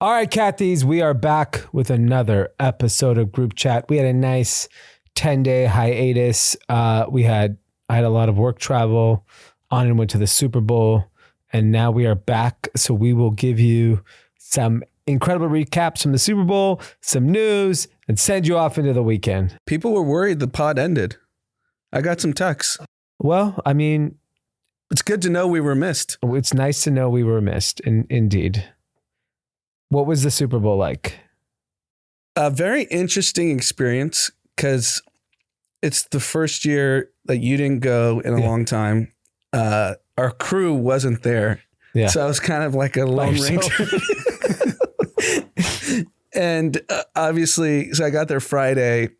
All right, Cathys, we are back with another episode of Group Chat. We had a nice 10-day hiatus. I had a lot of work travel on and went to the Super Bowl, and now we are back. So we will give you some incredible recaps from the Super Bowl, some news, and send you off into the weekend. People were worried the pod ended. I got some texts. Well, I mean, it's good to know we were missed. It's nice to know we were missed, indeed. What was the Super Bowl like? A very interesting experience because it's the first year that you didn't go in a long time. Our crew wasn't there. Yeah. So I was kind of like a lone ranger. And obviously, so I got there Friday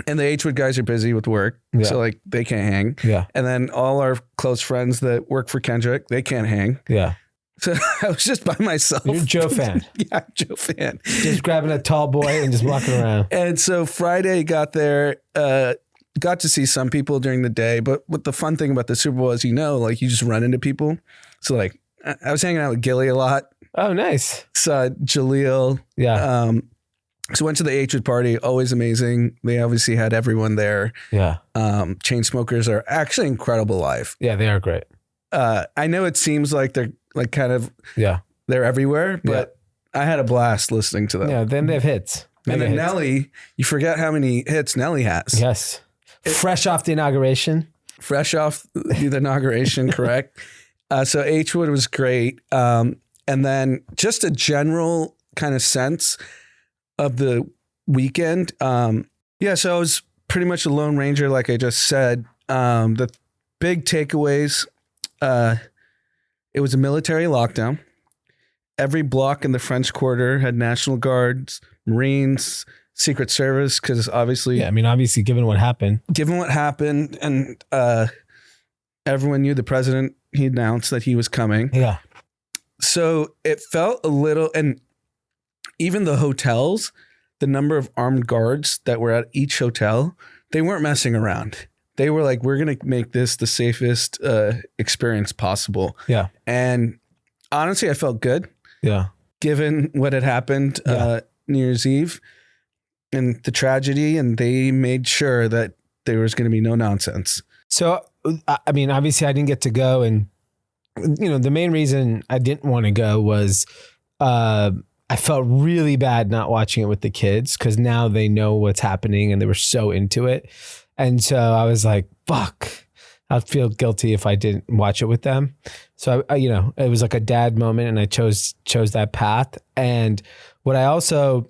and the H-Wood guys are busy with work. Yeah. So like they can't hang. Yeah. And then all our close friends that work for Kendrick, they can't hang. Yeah. So I was just by myself. You're a Joe fan. Yeah, Joe fan. Just grabbing a tall boy and just walking around. And so Friday got there, got to see some people during the day. But what the fun thing about the Super Bowl is, like you just run into people. So like I was hanging out with Gilly a lot. Oh, nice. Saw Jaleel. Yeah. So went to the H-Wood party. Always amazing. They obviously had everyone there. Yeah. Chainsmokers are actually incredible live. Yeah, they are great. I know it seems like they're like kind of, they're everywhere, but I had a blast listening to them. Yeah, then they have hits. And then Nelly, you forget how many hits Nelly has. Yes. Fresh off the inauguration. Fresh off the inauguration, correct. So H-Wood was great. And then just a general kind of sense of the weekend. So I was pretty much a lone ranger, like I just said. The big takeaways, it was a military lockdown. Every block in the French Quarter had National Guards, Marines, Secret Service, because obviously... Yeah, I mean, obviously, given what happened. And everyone knew the president, he announced that he was coming. Yeah. So it felt a little... And even the hotels, the number of armed guards that were at each hotel, they weren't messing around. They were like, we're going to make this the safest experience possible. Yeah. And honestly, I felt good. Yeah. Given what had happened New Year's Eve and the tragedy, and they made sure that there was going to be no nonsense. So, I mean, obviously I didn't get to go. And, the main reason I didn't want to go was I felt really bad not watching it with the kids because now they know what's happening and they were so into it. And so I was like, fuck, I'd feel guilty if I didn't watch it with them. So, it was like a dad moment and I chose that path. And what I also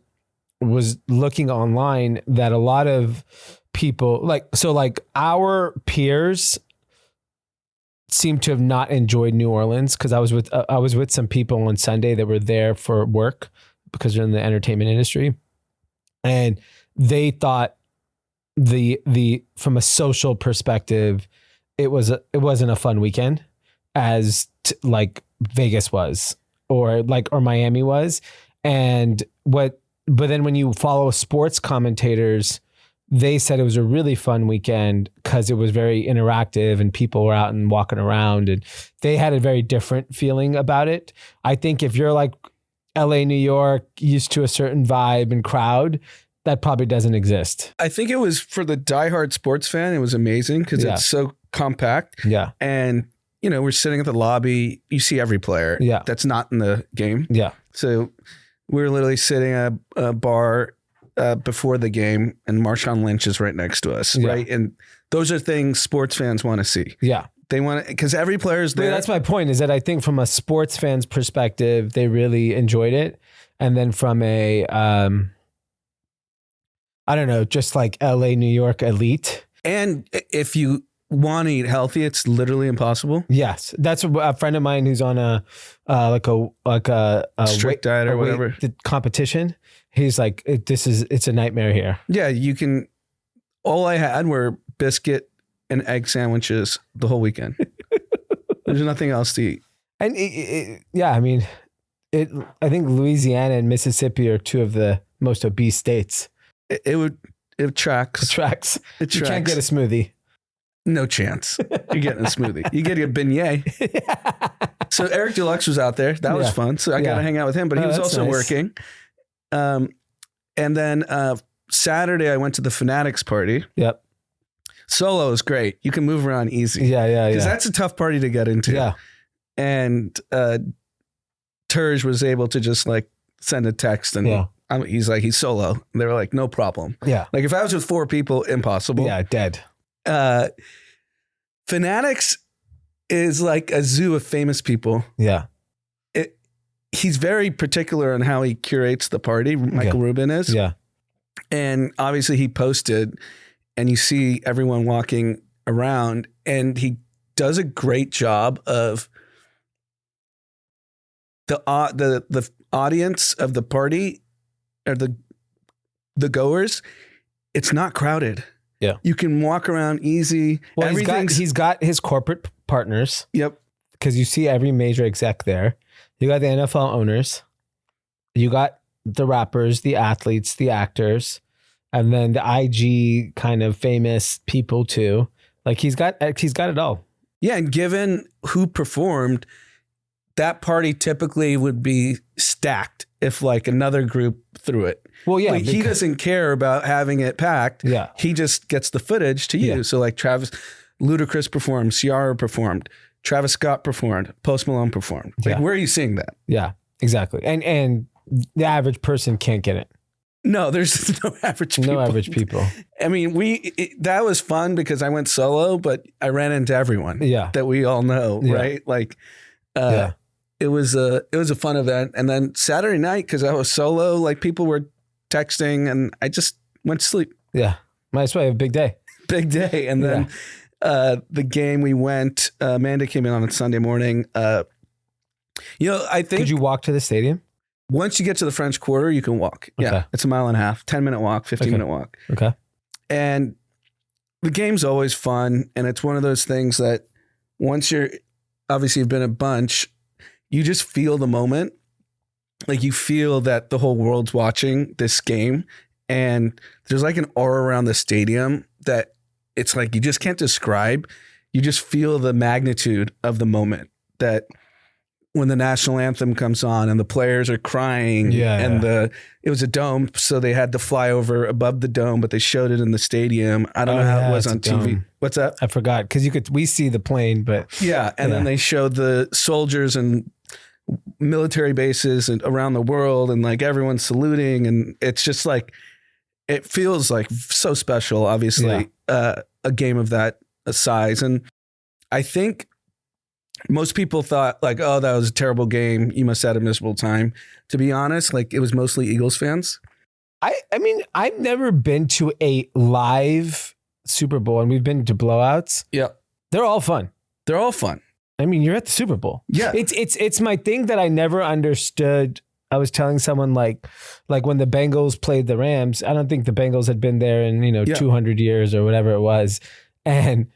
was looking online that a lot of people like our peers seem to have not enjoyed New Orleans because I was with some people on Sunday that were there for work because they're in the entertainment industry. And they thought from a social perspective, it wasn't a fun weekend as like Vegas was or Miami was. But then when you follow sports commentators, they said it was a really fun weekend because it was very interactive and people were out and walking around and they had a very different feeling about it. I think if you're like LA, New York, used to a certain vibe and crowd, that probably doesn't exist. I think it was for the diehard sports fan. It was amazing because it's so compact. Yeah. And, we're sitting at the lobby. You see every player that's not in the game. Yeah. So we're literally sitting at a bar before the game and Marshawn Lynch is right next to us. Yeah. Right. And those are things sports fans want to see. Yeah. They want to, because every player is there. That's my point is that I think from a sports fan's perspective, they really enjoyed it. And then from a, I don't know, just like LA, New York elite. And if you want to eat healthy, it's literally impossible. Yes. That's a friend of mine who's on a strict diet or whatever competition. He's like, it's a nightmare here. Yeah. All I had were biscuit and egg sandwiches the whole weekend. There's nothing else to eat. And I mean, I think Louisiana and Mississippi are two of the most obese states. It tracks. It tracks. You can't get a smoothie. No chance. You're getting a smoothie. You get a beignet. So Eric Deluxe was out there. That was fun. So I got to hang out with him, but he was also nice. Working. And then Saturday I went to the Fanatics party. Yep. Solo is great. You can move around easy. Yeah. Because that's a tough party to get into. Yeah. And Terj was able to just like send a text and he's like, he's solo. And they were like, no problem. Yeah. Like if I was with 4 people, impossible. Yeah, dead. Fanatics is like a zoo of famous people. Yeah. He's very particular on how he curates the party. Michael Rubin is. Yeah. And obviously he posted and you see everyone walking around and he does a great job of the audience of the party or the goers. It's not crowded. Yeah. You can walk around easy. Well, he's got his corporate partners. Yep. Because you see every major exec there. You got the NFL owners. You got the rappers, the athletes, the actors, and then the IG kind of famous people too. Like he's got it all. Yeah, and given who performed, that party typically would be stacked if like another group threw it. Well, yeah, like, he doesn't care about having it packed. Yeah, he just gets the footage to use. Yeah. So like Ludacris performed, Ciara performed, Travis Scott performed, Post Malone performed. Like where are you seeing that? Yeah, exactly. And the average person can't get it. No, there's no average people. No average people. I mean, that was fun because I went solo, but I ran into everyone that we all know, right? Like, it was a fun event. And then Saturday night, because I was solo, like people were texting and I just went to sleep. Yeah. Might as well have a big day. Big day. And then the game we went, Amanda came in on a Sunday morning. I think. Could you walk to the stadium? Once you get to the French Quarter, you can walk. Okay. Yeah, it's a mile and a half, 10-minute walk, 15-minute walk. Okay. And the game's always fun. And it's one of those things that once you've been a bunch, you just feel the moment. Like you feel that the whole world's watching this game. And there's like an aura around the stadium that it's like you just can't describe. You just feel the magnitude of the moment that when the national anthem comes on and the players are crying it was a dome. So they had to fly over above the dome, but they showed it in the stadium. I don't know how it was on TV. Dome. What's that? I forgot. Cause we see the plane, but then they showed the soldiers and military bases and around the world and like everyone's saluting. And it's just like, it feels like so special, obviously, a game of that size. And I think most people thought like, oh, that was a terrible game. You must have had a miserable time. To be honest, like it was mostly Eagles fans. I mean, I've never been to a live Super Bowl and we've been to blowouts. Yeah. They're all fun. They're all fun. I mean, you're at the Super Bowl. Yeah. It's my thing that I never understood. I was telling someone like when the Bengals played the Rams, I don't think the Bengals had been there in, 200 years or whatever it was. And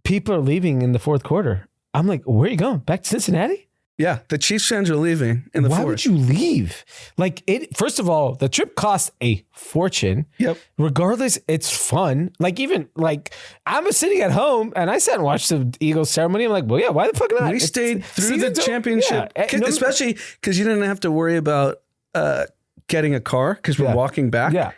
people are leaving in the fourth quarter. I'm like, where are you going? Back to Cincinnati? Yeah, the Chiefs fans are leaving in the fourth. Why would you leave? Like first of all, the trip costs a fortune. Yep. Regardless, it's fun. Like even like I was sitting at home and I sat and watched the Eagles ceremony. I'm like, well, yeah, why the fuck not? We stayed through the championship, especially because you didn't have to worry about getting a car because we're walking back. Yeah.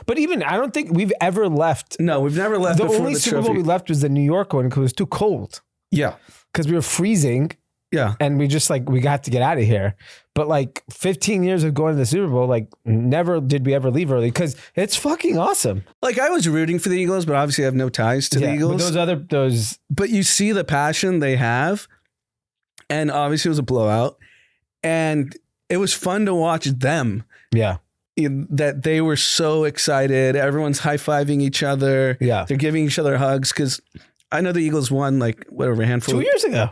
But even I don't think we've ever left. No, we've never left. The only Super Bowl we left was the New York one because it was too cold. Yeah. Because we were freezing. Yeah. And we just we got to get out of here. But 15 years of going to the Super Bowl, never did we ever leave early because it's fucking awesome. Like I was rooting for the Eagles, but obviously I have no ties to the Eagles. But you see the passion they have. And obviously it was a blowout. And it was fun to watch them. Yeah. That they were so excited. Everyone's high-fiving each other. Yeah. They're giving each other hugs because I know the Eagles won a handful. 2 years ago.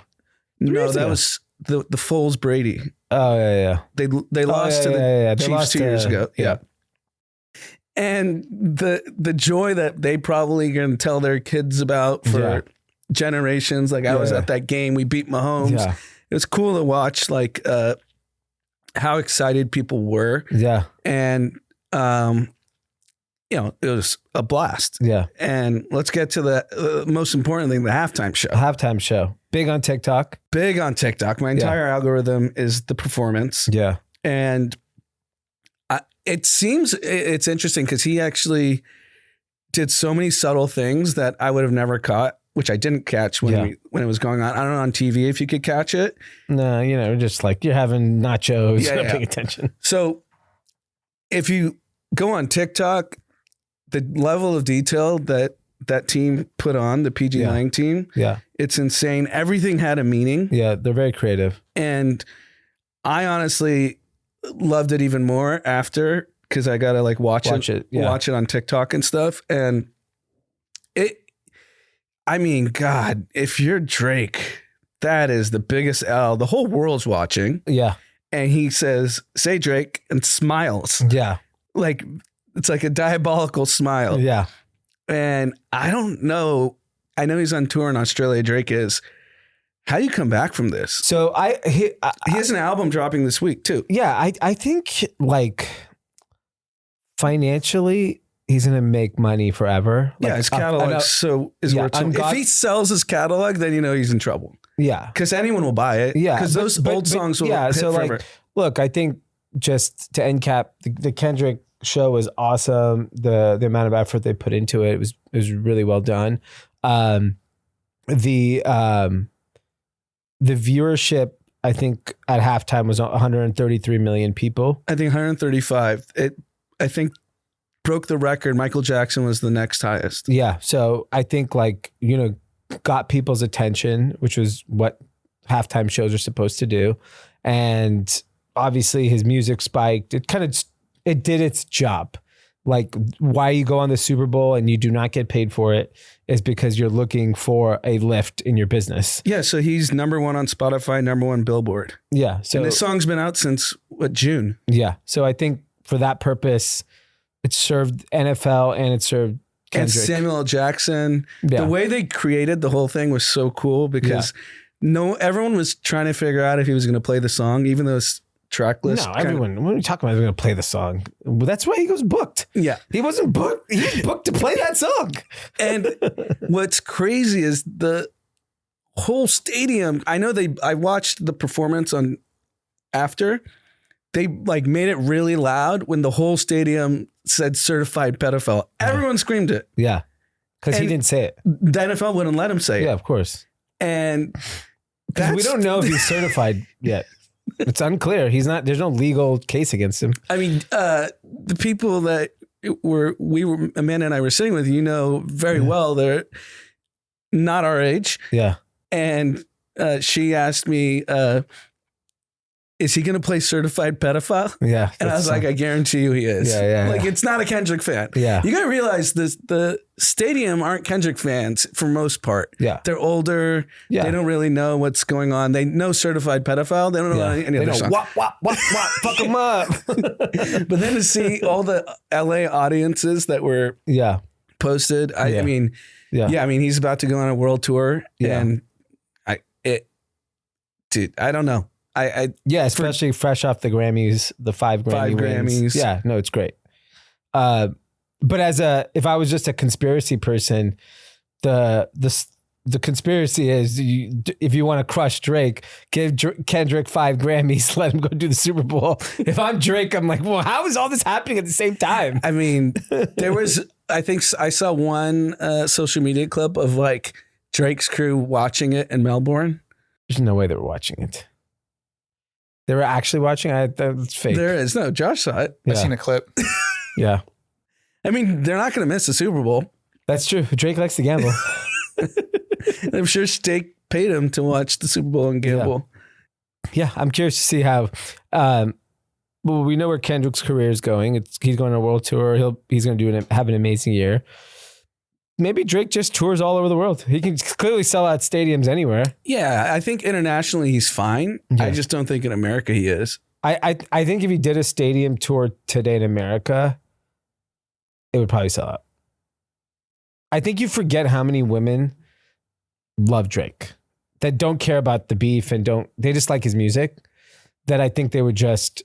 That was the Foles Brady. Oh yeah. They lost to the Chiefs 2 years ago. Yeah. And the joy that they probably going to tell their kids about for generations. Like I was at that game. We beat Mahomes. Yeah. It was cool to watch how excited people were. Yeah. And it was a blast. Yeah. And let's get to the most important thing, the halftime show. Halftime show. Big on TikTok. Big on TikTok. My entire algorithm is the performance. Yeah. And it seems it's interesting because he actually did so many subtle things that I would have never caught, which I didn't catch when it was going on. I don't know on TV if you could catch it. No, just like you're having nachos, not paying attention. So if you go on TikTok, the level of detail that team put on, the PG Lang team, it's insane. Everything had a meaning. Yeah, they're very creative. And I honestly loved it even more after, because I got to like watch it on TikTok and stuff. And God, if you're Drake, that is the biggest L. The whole world's watching. Yeah. And he says, "Say Drake," and smiles. Yeah. Like, it's like a diabolical smile. Yeah. And I don't know. I know he's on tour in Australia. Drake is. How do you come back from this? So he has an album dropping this week too. Yeah. I think like financially, he's going to make money forever. Yeah. Like, his catalog worth so. If he sells his catalog, then he's in trouble. Yeah. Because anyone will buy it. Yeah. Because those old songs will hit forever. Like, look, I think just to end cap, the Kendrick show was awesome. The amount of effort they put into it was really well done. The viewership, I think at halftime was 133 million people. I think 135. I think broke the record. Michael Jackson was the next highest. Yeah. So I think got people's attention, which was what halftime shows are supposed to do. And obviously his music spiked. It did its job. Like, why you go on the Super Bowl and you do not get paid for it is because you're looking for a lift in your business. Yeah, so he's number one on Spotify, number one Billboard. Yeah. So and this song's been out since June? Yeah. So I think for that purpose, it served NFL and it served Kendrick. And Samuel L. Jackson. Yeah. The way they created the whole thing was so cool because everyone was trying to figure out if he was going to play the song, even though it's track list. No, everyone. When we talk about, going to play the song. That's why he was booked. Yeah, he wasn't booked. He was booked to play that song. And what's crazy is the whole stadium. I know I watched the performance on after. They like made it really loud when the whole stadium said "certified pedophile." Everyone screamed it. Yeah, because he didn't say it. The NFL wouldn't let him say it. Yeah, of course. And we don't know if he's certified yet. It's unclear. He's not. There's no legal case against him. I mean, the people that Amanda and I were sitting with, very well, they're not our age. Yeah. And she asked me, is he going to play certified pedophile? Yeah. And I was like, I guarantee you he is. Yeah. Like, it's not a Kendrick fan. Yeah. You got to realize the stadium aren't Kendrick fans for most part. Yeah. They're older. Yeah. They don't really know what's going on. They know certified pedophile. They don't know any other song. Wop, fuck them up. But then to see all the LA audiences that were posted, I mean, he's about to go on a world tour. Yeah. And I don't know. Especially fresh off the Grammys, the 5 Grammys. Yeah, no, it's great. But if I was just a conspiracy person, the conspiracy is if you want to crush Drake, give Kendrick 5 Grammys, let him go do the Super Bowl. If I'm Drake, I'm like, well, how is all this happening at the same time? I mean, I think I saw one social media clip of like Drake's crew watching it in Melbourne. There's no way they were watching it. They were actually watching? That's fake. There is. No, Josh saw it. I've seen a clip. Yeah. I mean, they're not going to miss the Super Bowl. That's true. Drake likes to gamble. I'm sure Steak paid him to watch the Super Bowl and gamble. Yeah, I'm curious to see how. Well, we know where Kendrick's career is going. He's going on a world tour. He's going to have an amazing year. Maybe Drake just tours all over the world. He can clearly sell out stadiums anywhere. Yeah, I think internationally he's fine. Yeah. I just don't think in America he is. I think if he did a stadium tour today in America, it would probably sell out. I think you forget how many women love Drake that don't care about the beef and they just like his music. That I think they would just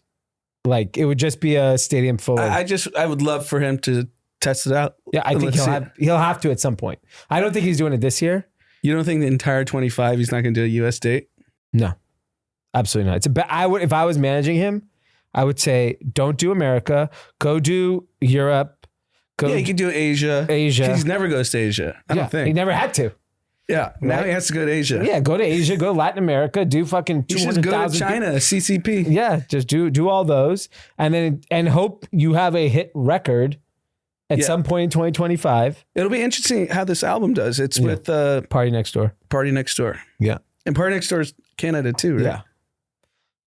like, it would just be a stadium full of. I would love for him to test it out. Yeah, I think he'll have to at some point. I don't think he's doing it this year. You don't think the entire 25 he's not going to do a U.S. date? No, absolutely not. If I was managing him, I would say don't do America. Go do Europe. He can do Asia. He never goes to Asia. I don't think he never had to. Yeah, now right? he has to go to Asia. Yeah, go to Asia, go to Latin America, do fucking 200,000. Go to China, CCP. Yeah, just do all those, and hope you have a hit record at some point in 2025. It'll be interesting how this album does. It's with Party Next Door. Party Next Door. Yeah, and Party Next Door is Canada too, right? Yeah,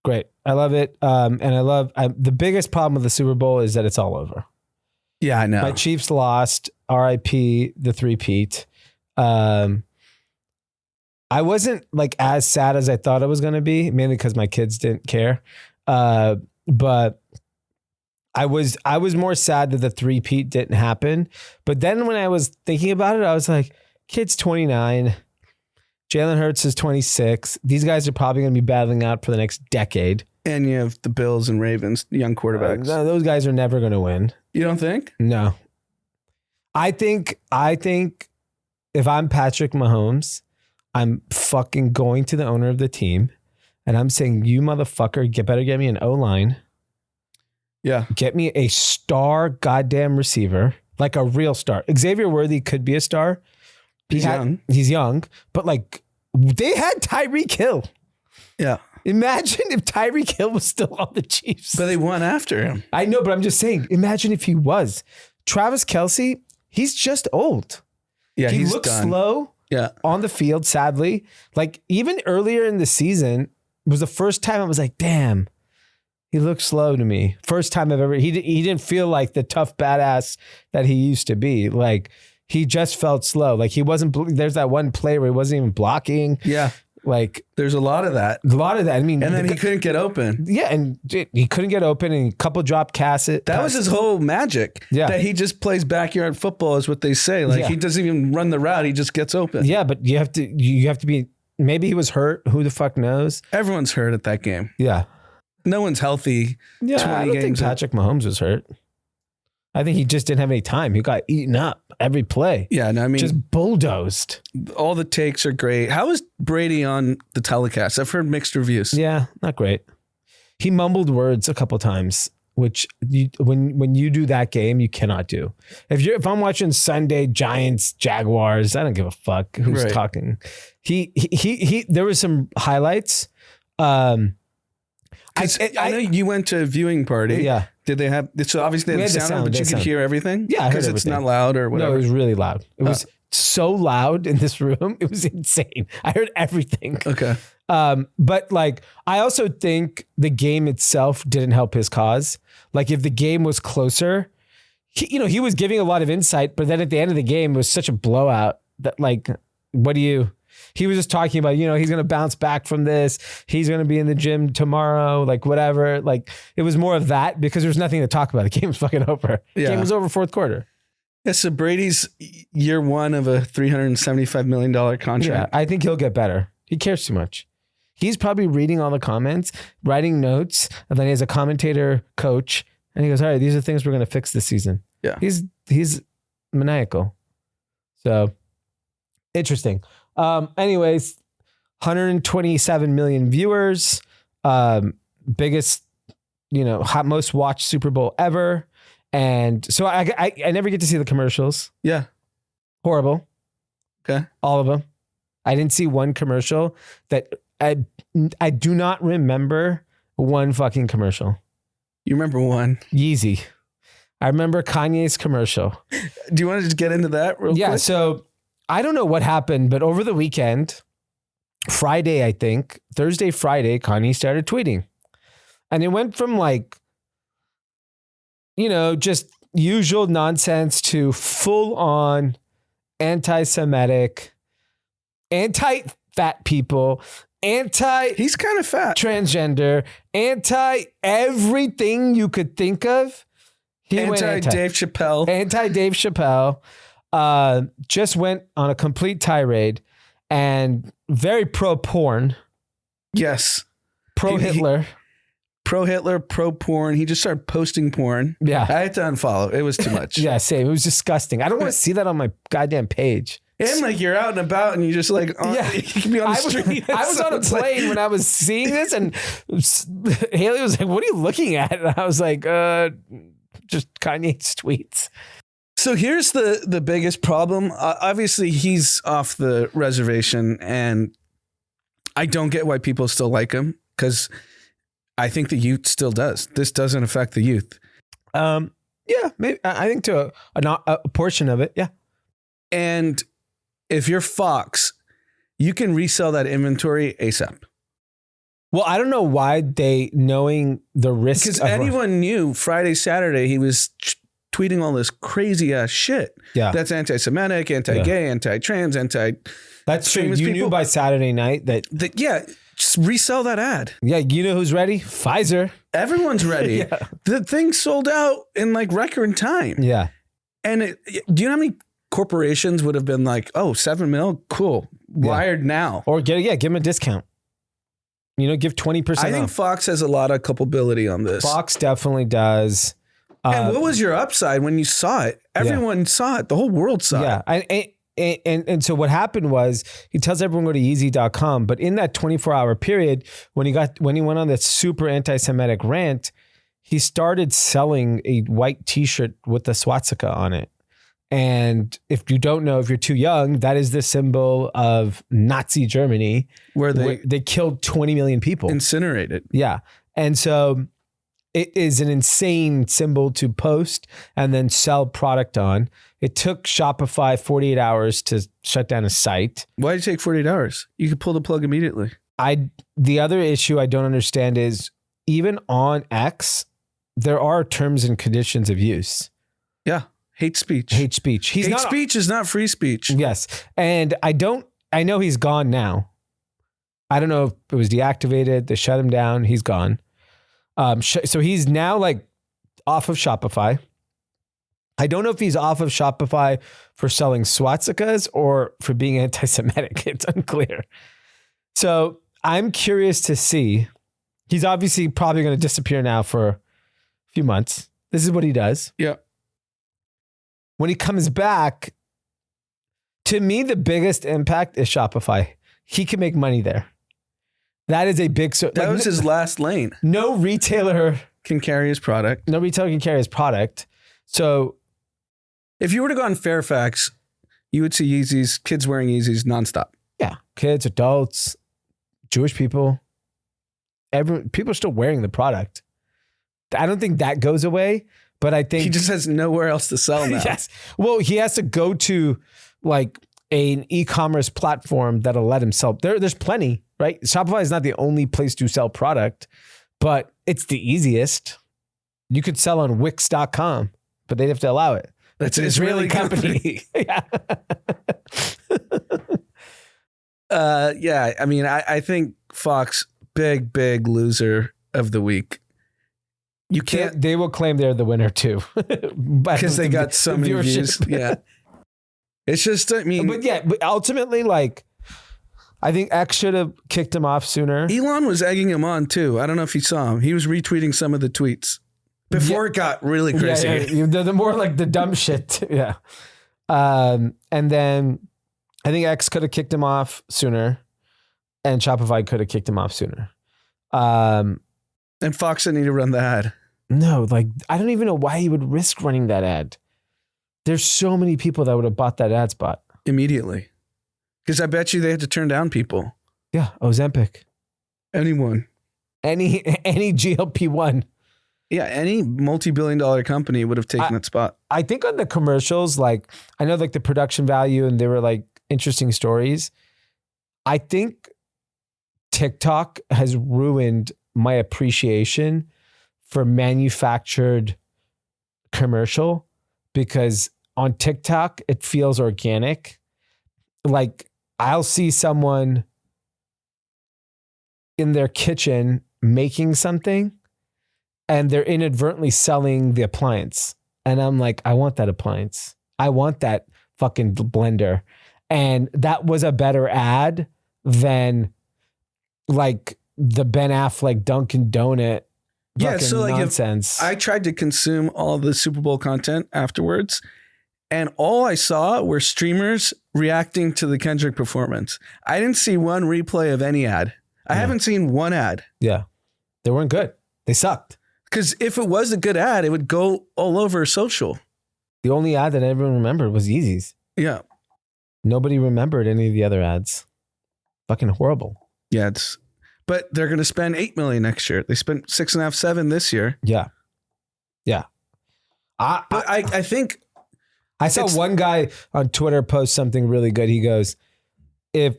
great. I love it. And I love the biggest problem with the Super Bowl is that it's all over. Yeah, I know. My Chiefs lost. R.I.P. the three-peat. I wasn't like as sad as I thought I was going to be, mainly because my kids didn't care. But I was more sad that the three-peat didn't happen. But then when I was thinking about it, I was like, kid's 29. Jalen Hurts is 26. These guys are probably going to be battling out for the next decade. And you have the Bills and Ravens, young quarterbacks. Those guys are never going to win. You don't think? No. I think if I'm Patrick Mahomes, I'm fucking going to the owner of the team and I'm saying, you motherfucker, better get me an O-line. Yeah. Get me a star goddamn receiver, like a real star. Xavier Worthy could be a star. He's young, but like they had Tyreek Hill. Yeah. Imagine if Tyreek Hill was still on the Chiefs. But they won after him. I know, but I'm just saying, imagine if he was. Travis Kelce, he's just old. Yeah, he looks slow on the field, sadly. Like even earlier in the season was the first time I was like, damn, he looks slow to me. First time I've ever, he didn't feel like the tough badass that he used to be. Like he just felt slow. Like he wasn't, there's that one play where he wasn't even blocking. Yeah. Like there's a lot of that. I mean, and then he couldn't get open. Yeah, and he couldn't get open, and a couple drop passes. That was his whole magic. Yeah, that he just plays backyard football, is what they say. Like he doesn't even run the route; he just gets open. Yeah, but you have to be. Maybe he was hurt. Who the fuck knows? Everyone's hurt at that game. Yeah, no one's healthy. Yeah, I don't think Patrick Mahomes was hurt. I think he just didn't have any time. He got eaten up every play. Yeah, no, I mean, just bulldozed. All the takes are great. How is Brady on the telecast? I've heard mixed reviews. Yeah, not great. He mumbled words a couple times, which when you do that game, you cannot do. If I'm watching Sunday Giants Jaguars, I don't give a fuck who's talking. He there was some highlights. I know you went to a viewing party. Yeah. Did they have, so obviously they had the sound, but you could hear everything? Yeah, because it's not loud or whatever. No, it was really loud. It was so loud in this room. It was insane. I heard everything. Okay. But like, I also think the game itself didn't help his cause. Like if the game was closer, he was giving a lot of insight, but then at the end of the game, it was such a blowout that like, he was just talking about, he's going to bounce back from this. He's going to be in the gym tomorrow, like whatever. Like it was more of that because there's nothing to talk about. The game was fucking over. The game was over fourth quarter. Yeah, so Brady's year one of a $375 million contract. Yeah, I think he'll get better. He cares too much. He's probably reading all the comments, writing notes, and then he has a commentator coach, and he goes, all right, these are things we're going to fix this season. Yeah. He's maniacal. So interesting. Anyways, 127 million viewers, biggest, most watched Super Bowl ever. And so I never get to see the commercials. Yeah. Horrible. Okay. All of them. I didn't see one commercial that I do not remember one fucking commercial. You remember one? Yeezy. I remember Kanye's commercial. Do you want to just get into that real quick? Yeah. So I don't know what happened, but over the weekend, Friday, I think, Thursday, Friday, Kanye started tweeting. And it went from like, just usual nonsense to full on anti-Semitic, anti-fat people, he's kind of fat, transgender, anti-everything you could think of. Anti-Dave Chappelle. Anti-Dave Chappelle. Just went on a complete tirade and very pro-porn. Yes. Pro-Hitler. pro Hitler, pro porn. He just started posting porn. Yeah. I had to unfollow. It was too much. Yeah, same. It was disgusting. I don't want to see that on my goddamn page. And like you're out and about and you just like, you can be on the street. I was on a plane when I was seeing this and Haley was like, what are you looking at? And I was like, just Kanye's tweets. So here's the biggest problem. Obviously, he's off the reservation and I don't get why people still like him because I think the youth still does. This doesn't affect the youth. Yeah, maybe. I think to a portion of it. Yeah. And if you're Fox, you can resell that inventory ASAP. Well, I don't know why knowing the risk. Because anyone knew Friday, Saturday, he was tweeting all this crazy ass shit. Yeah. That's anti-Semitic, anti-gay, anti-trans, That's true. You knew by Saturday night that just resell that ad. Yeah, you know who's ready? Pfizer. Everyone's ready. Yeah. The thing sold out in like record time. Yeah. And do you know how many corporations would have been like, oh, $7 million? Cool. Wired now. Or give him a discount. Give 20% I think Fox has a lot of culpability on this. Fox definitely does. And what was your upside when you saw it? Everyone saw it. The whole world saw it. And so what happened was he tells everyone go to Yeezy.com, but in that 24-hour period, when he went on that super anti-Semitic rant, he started selling a white T-shirt with the swastika on it. And if you don't know, if you're too young, that is the symbol of Nazi Germany, where they killed 20 million people. Incinerated. Yeah. And so it is an insane symbol to post and then sell product on. It took Shopify 48 hours to shut down a site. Why did it take 48 hours? You could pull the plug immediately. The other issue I don't understand is even on X, there are terms and conditions of use. Yeah. Hate speech. Hate speech. Hate speech is not free speech. Yes. And I know he's gone now. I don't know if it was deactivated. They shut him down. He's gone. So he's now like off of Shopify. I don't know if he's off of Shopify for selling swastikas or for being anti-Semitic. It's unclear. So I'm curious to see. He's obviously probably going to disappear now for a few months. This is what he does. Yeah. When he comes back, to me, the biggest impact is Shopify. He can make money there. That is a big... That was his last lane. No retailer can carry his product. No retailer can carry his product. So if you were to go on Fairfax, you would see Yeezys, kids wearing Yeezys nonstop. Yeah. Kids, adults, Jewish people. People are still wearing the product. I don't think that goes away, but I think... He just has nowhere else to sell now. Yes. Well, he has to go to like an e-commerce platform that'll let him sell. There's plenty, right? Shopify is not the only place to sell product, but it's the easiest. You could sell on Wix.com, but they'd have to allow it. That's an Israeli company. Yeah. Yeah. I mean, I think Fox, big loser of the week. You can't. They will claim they're the winner too, because they got so many views. Yeah. It's just, I mean, but ultimately, like, I think X should have kicked him off sooner. Elon was egging him on too. I don't know if you saw him. He was retweeting some of the tweets before it got really crazy. Yeah. The more like the dumb shit. Yeah. And then I think X could have kicked him off sooner, and Shopify could have kicked him off sooner. And Fox didn't need to run the ad. No, like, I don't even know why he would risk running that ad. There's so many people that would have bought that ad spot. Immediately. Because I bet you they had to turn down people. Yeah, Ozempic. Anyone. Any GLP-1. Yeah, any multi-billion-dollar company would have taken that spot. I think on the commercials, like, I know like the production value and they were like interesting stories. I think TikTok has ruined my appreciation for manufactured commercial, because on TikTok, it feels organic. Like, I'll see someone in their kitchen making something and they're inadvertently selling the appliance. And I'm like, I want that appliance. I want that fucking blender. And that was a better ad than like the Ben Affleck Dunkin' Donut Yeah, so like nonsense. I tried to consume all the Super Bowl content afterwards, and all I saw were streamers reacting to the Kendrick performance. I didn't see one replay of any ad. I haven't seen one ad. Yeah. They weren't good. They sucked. Because if it was a good ad, it would go all over social. The only ad that everyone remembered was Yeezys. Yeah. Nobody remembered any of the other ads. Fucking horrible. Yeah, but they're going to spend $8 million next year. They spent $6.5, $7 this year. Yeah. Yeah. I think I saw one guy on Twitter post something really good. He goes, if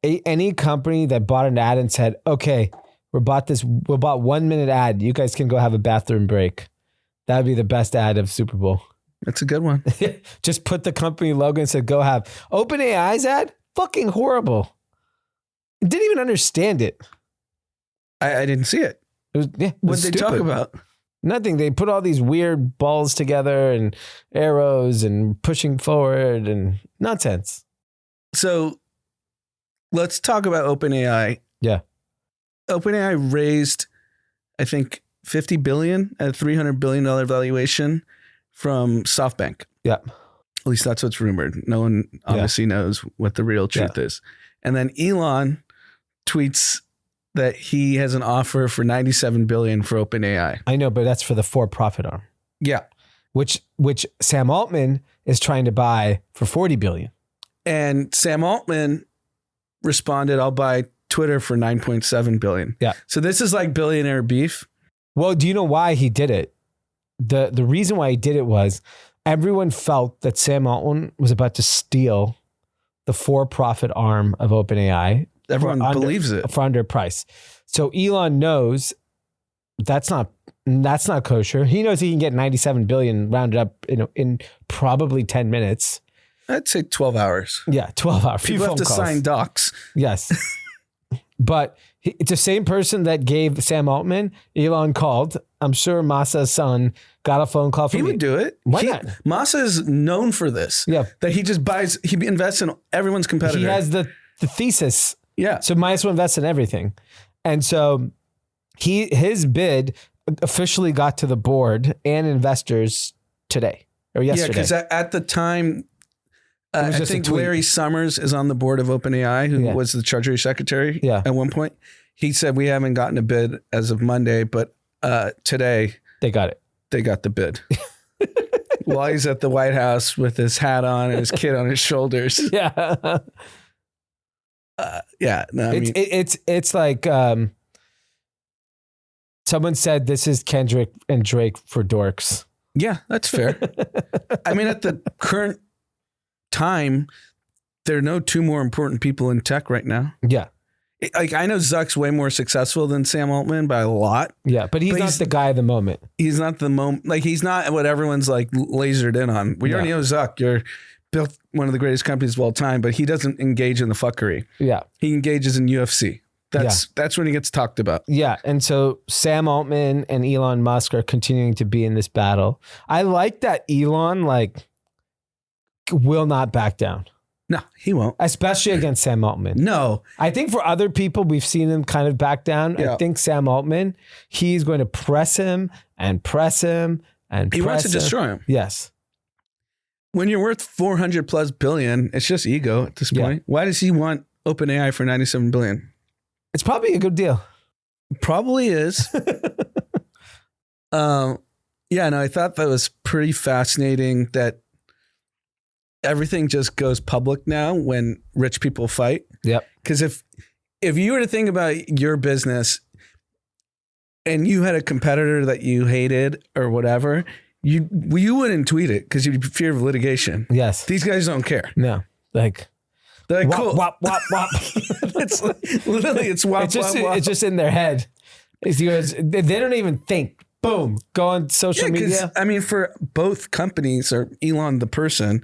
any company that bought an ad and said, okay, we bought 1 minute ad, you guys can go have a bathroom break. That would be the best ad of Super Bowl. That's a good one. Just put the company logo and said, go have Open AI's ad. Fucking horrible. Didn't even understand it. I didn't see it. What did they talk about? Nothing. They put all these weird balls together and arrows and pushing forward and nonsense. So let's talk about OpenAI. Yeah. OpenAI raised, I think, $50 billion at a $300 billion valuation from SoftBank. Yeah. At least that's what's rumored. No one obviously knows what the real truth is. And then Elon tweets that he has an offer for $97 billion for OpenAI. I know, but that's for the for-profit arm. Yeah. Which Sam Altman is trying to buy for $40 billion. And Sam Altman responded, I'll buy Twitter for $9.7 billion. Yeah. So this is like billionaire beef. Well, do you know why he did it? The reason why he did it was everyone felt that Sam Altman was about to steal the for-profit arm of OpenAI. Everyone believes it. For under price. So Elon knows that's not kosher. He knows he can get 97 billion rounded up in probably 10 minutes. I'd say 12 hours. Yeah, 12 hours. People have to sign docs. Yes. But it's the same person that gave Sam Altman. Elon called. I'm sure Masa's son got a phone call from He would do it. Why not? Masa is known for this. Yeah. That he just buys, he invests in everyone's competitor. He has the thesis. Yeah. So might as well invest in everything. And so his bid officially got to the board and investors today or yesterday. Yeah, because at the time, I think Larry Summers is on the board of OpenAI, who was the Treasury Secretary at one point. He said, we haven't gotten a bid as of Monday, but today they got it. They got the bid. While he's at the White House with his hat on and his kid on his shoulders. Yeah. Yeah. No, I mean, it's like someone said this is Kendrick and Drake for dorks. Yeah, that's fair. I mean, at the current time, there are no two more important people in tech right now. Yeah. Like I know Zuck's way more successful than Sam Altman by a lot. Yeah, but he's not the guy of the moment. He's not the moment. Like he's not what everyone's like lasered in on. We already know Zuck. You're built one of the greatest companies of all time, but he doesn't engage in the fuckery. Yeah. He engages in UFC. That's when he gets talked about. Yeah. And so Sam Altman and Elon Musk are continuing to be in this battle. I like that Elon will not back down. No, he won't. Especially against Sam Altman. No. I think for other people, we've seen him kind of back down. Yeah. I think Sam Altman, he's going to press him and press him and he wants to destroy him. Yes. When you're worth 400 plus billion, it's just ego at this point. Why does he want OpenAI for 97 billion? It's probably a good deal. Probably is. Yeah, no, I thought that was pretty fascinating that everything just goes public now when rich people fight. Yep. Because if you were to think about your business and you had a competitor that you hated or whatever, you wouldn't tweet it because you'd fear of litigation. Yes. These guys don't care. No. They're like, wop, cool. Wop, wop, wop. It's literally, it's wop, it's just, wop, wop. It's just in their head. They don't even think. Boom. Go on social media. I mean, for both companies or Elon, the person,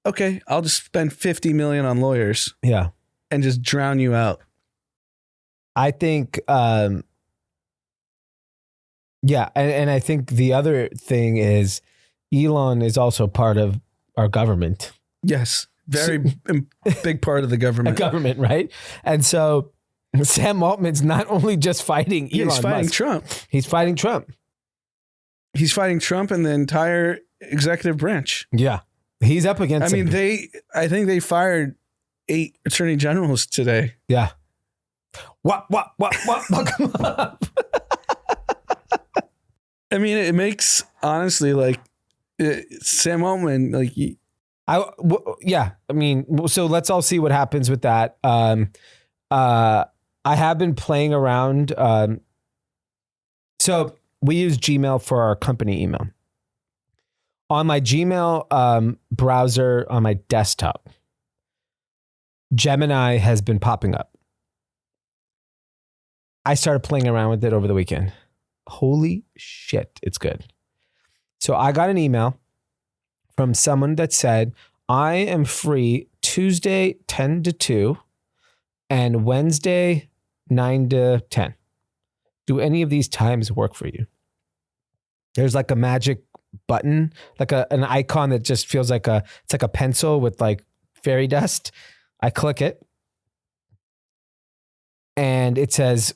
okay, I'll just spend $50 million on lawyers. Yeah. And just drown you out. I think, and I think the other thing is Elon is also part of our government. Yes. Very big part of the government. A government, right? And so Sam Altman's not only just fighting Elon He's fighting Musk. Trump. He's fighting Trump. He's fighting Trump and the entire executive branch. Yeah. He's up against I think they fired 8 attorney generals today. Yeah. What? Come up. I mean, it makes, honestly, like, Sam Altman, like... Yeah. I mean, so let's all see what happens with that. I have been playing around. So we use Gmail for our company email. On my Gmail browser on my desktop, Gemini has been popping up. I started playing around with it over the weekend. Holy shit, it's good. So I got an email from someone that said, I am free Tuesday 10 to 2 and Wednesday 9 to 10. Do any of these times work for you? There's like a magic button, like an icon that just feels like it's like a pencil with like fairy dust. I click it and it says,